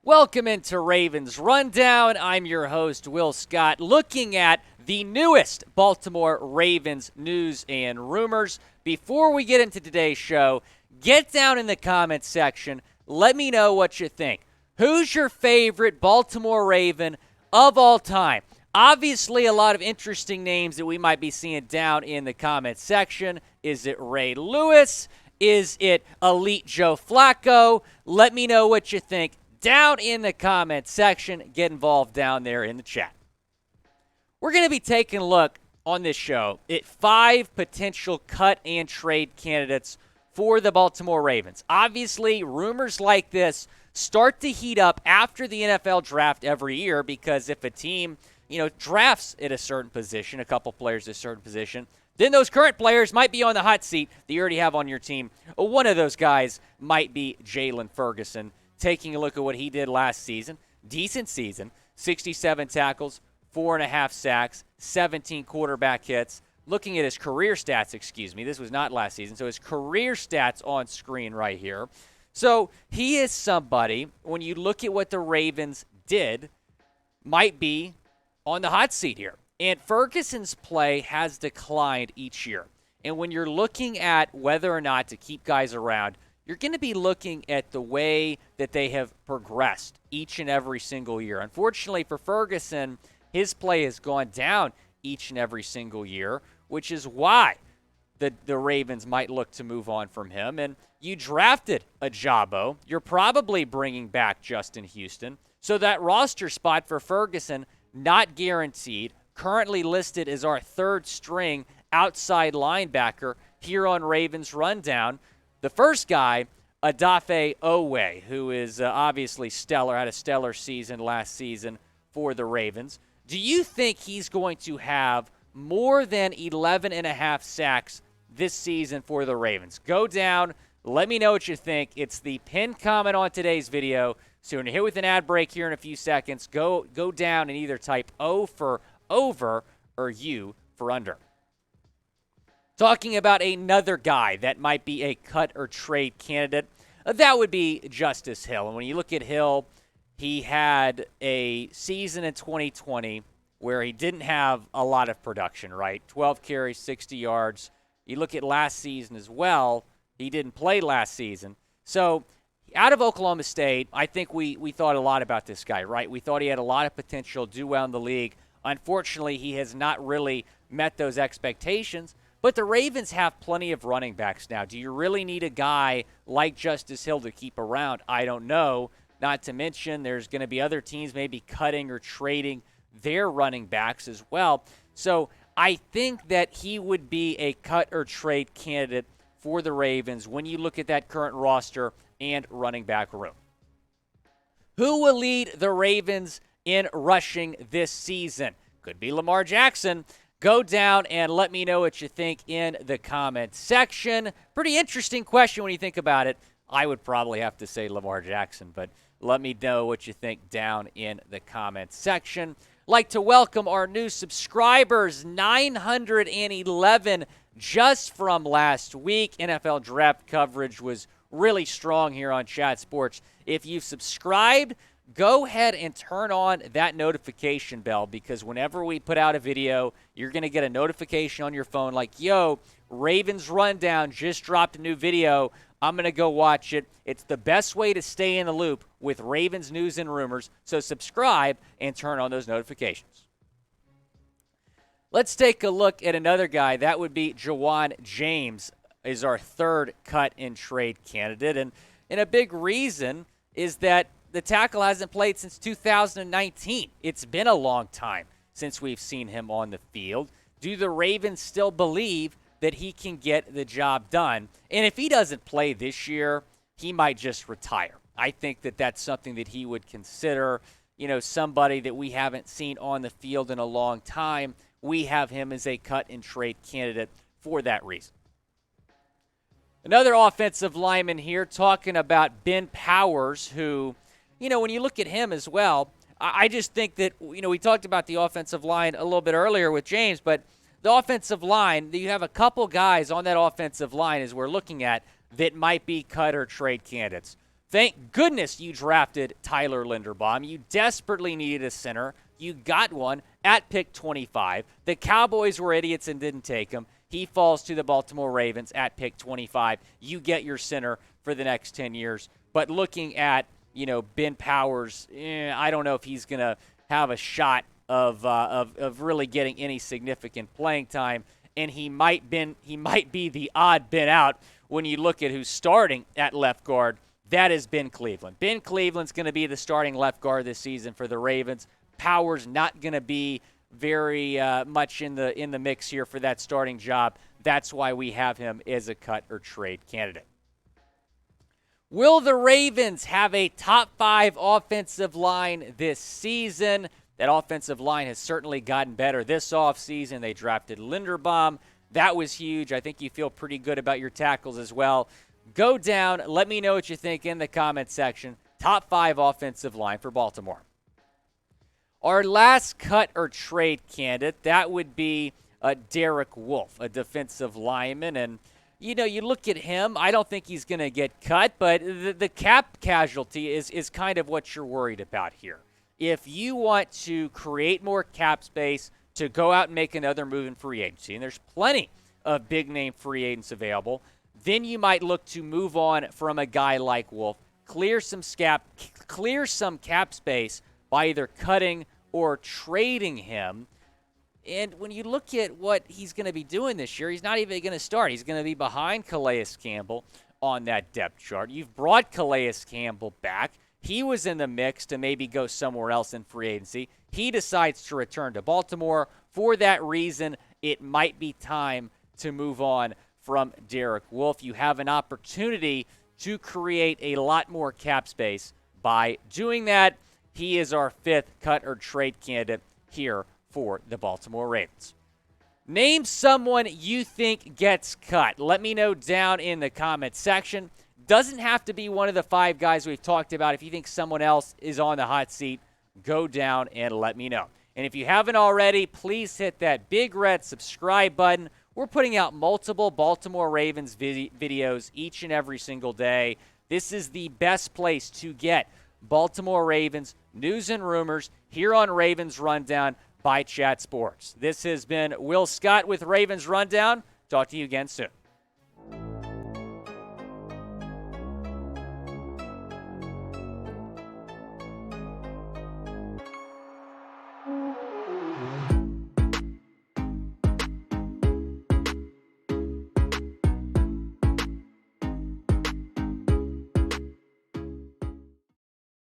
Welcome into Ravens Rundown. I'm your host, Will Scott, looking at the newest Baltimore Ravens news and rumors. Before we get into today's show, get down in the comments section. Let me know what you think. Who's your favorite Baltimore Raven of all time? Obviously, a lot of interesting names that we might be seeing down in the comments section. Is it Ray Lewis? Is it Elite Joe Flacco? Let me know what you think down in the comments section. Get involved down there in the chat. We're going to be taking a look on this show at 5 potential cut and trade candidates for the Baltimore Ravens. Obviously, rumors like this start to heat up after the NFL draft every year because if a team, drafts at a certain position, a couple players at a certain position, then those current players might be on the hot seat that you already have on your team. One of those guys might be Jaylon Ferguson. Taking a look at what he did last season, decent season, 67 tackles, 4.5 sacks, 17 quarterback hits. Looking at his career stats, this was not last season, so his career stats on screen right here. So he is somebody, when you look at what the Ravens did, might be on the hot seat here. And Ferguson's play has declined each year. And when you're looking at whether or not to keep guys around, you're going to be looking at the way that they have progressed each and every single year. Unfortunately for Ferguson, his play has gone down each and every single year, which is why the Ravens might look to move on from him. And you drafted Ojabo. You're probably bringing back Justin Houston. So that roster spot for Ferguson, not guaranteed, currently listed as our third string outside linebacker here on Ravens Rundown. The first guy, Odafe Oweh, who is obviously stellar, had a stellar season last season for the Ravens. Do you think he's going to have more than 11.5 sacks this season for the Ravens? Go down. Let me know what you think. It's the pinned comment on today's video. So when you hit with an ad break here in a few seconds, go down and either type O for over or U for under. Talking about another guy that might be a cut or trade candidate, that would be Justice Hill. And when you look at Hill, he had a season in 2020 where he didn't have a lot of production, right? 12 carries, 60 yards. You look at last season as well, he didn't play last season. So out of Oklahoma State, I think we thought a lot about this guy, right? We thought he had a lot of potential, do well in the league. Unfortunately, he has not really met those expectations. But the Ravens have plenty of running backs now. Do you really need a guy like Justice Hill to keep around? I don't know. Not to mention there's going to be other teams maybe cutting or trading their running backs as well. So I think that he would be a cut or trade candidate for the Ravens when you look at that current roster and running back room. Who will lead the Ravens in rushing this season? Could be Lamar Jackson. Go down and let me know what you think in the comments section. Pretty interesting question when you think about it. I would probably have to say Lamar Jackson, but let me know what you think down in the comments section. Like to welcome our new subscribers, 911 just from last week. NFL draft coverage was really strong here on Chat Sports. If you've subscribed, go ahead and turn on that notification bell because whenever we put out a video, you're going to get a notification on your phone like, yo, Ravens Rundown just dropped a new video. I'm going to go watch it. It's the best way to stay in the loop with Ravens news and rumors, so subscribe and turn on those notifications. Let's take a look at another guy. That would be Jawan James is our third cut and trade candidate, and a big reason is that the tackle hasn't played since 2019. It's been a long time since we've seen him on the field. Do the Ravens still believe that he can get the job done? And if he doesn't play this year, he might just retire. I think that that's something that he would consider, somebody that we haven't seen on the field in a long time. We have him as a cut and trade candidate for that reason. Another offensive lineman here talking about Ben Powers, who, when you look at him as well, I just think that, we talked about the offensive line a little bit earlier with James, but the offensive line, you have a couple guys on that offensive line as we're looking at that might be cut or trade candidates. Thank goodness you drafted Tyler Linderbaum. You desperately needed a center. You got one at pick 25. The Cowboys were idiots and didn't take him. He falls to the Baltimore Ravens at pick 25. You get your center for the next 10 years. But looking at, Ben Powers, I don't know if he's going to have a shot of really getting any significant playing time. And he might be the odd Ben out when you look at who's starting at left guard. That is Ben Cleveland. Ben Cleveland's going to be the starting left guard this season for the Ravens. Powers not going to be very much in the mix here for that starting job. That's why we have him as a cut or trade candidate. Will the Ravens have a top 5 offensive line this season? That offensive line has certainly gotten better this offseason. They drafted Linderbaum. That was huge. I think you feel pretty good about your tackles as well. Go down. Let me know what you think in the comment section. Top 5 offensive line for Baltimore. Our last cut or trade candidate, that would be Derek Wolfe, a defensive lineman. And, you look at him, I don't think he's going to get cut, but the cap casualty is kind of what you're worried about here. If you want to create more cap space to go out and make another move in free agency, and there's plenty of big-name free agents available, then you might look to move on from a guy like Wolfe, clear some cap space by either cutting or trading him. And when you look at what he's going to be doing this year, he's not even going to start. He's going to be behind Calais Campbell on that depth chart. You've brought Calais Campbell back. He was in the mix to maybe go somewhere else in free agency. He decides to return to Baltimore. For that reason, it might be time to move on from Derek Wolfe. You have an opportunity to create a lot more cap space by doing that. He is our 5th cut or trade candidate here for the Baltimore Ravens. Name someone you think gets cut. Let me know down in the comment section. Doesn't have to be one of the 5 guys we've talked about. If you think someone else is on the hot seat, go down and let me know. And if you haven't already, please hit that big red subscribe button. We're putting out multiple Baltimore Ravens videos each and every single day. This is the best place to get Baltimore Ravens news and rumors here on Ravens Rundown by Chat Sports. This has been Will Scott with Ravens Rundown. Talk to you again soon.